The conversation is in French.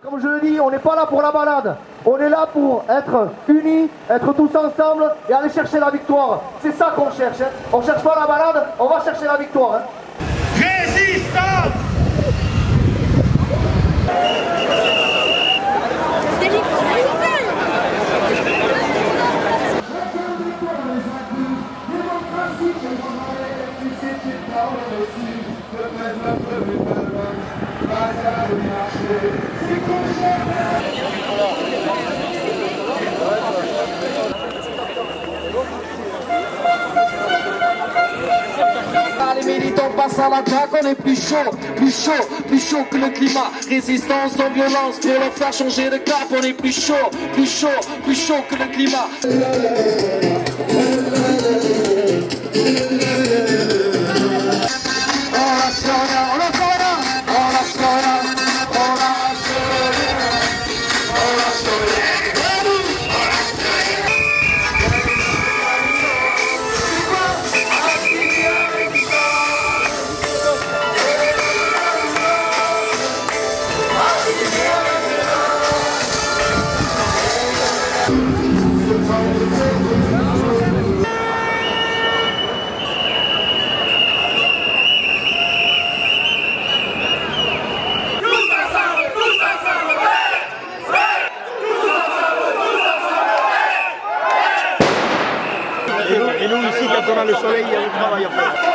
Comme je le dis, on n'est pas là pour la balade. On est là pour être unis, être tous ensemble et aller chercher la victoire. C'est ça qu'on cherche. Hein. On cherche pas la balade, on va chercher la victoire. Hein. Résistance! Les militants passent à l'attaque, on est plus chaud que le climat. Résistance sans violence pour leur faire changer de cap. On est plus chaud que le climat. Et nous ici, quand on a le soleil, on travaille après.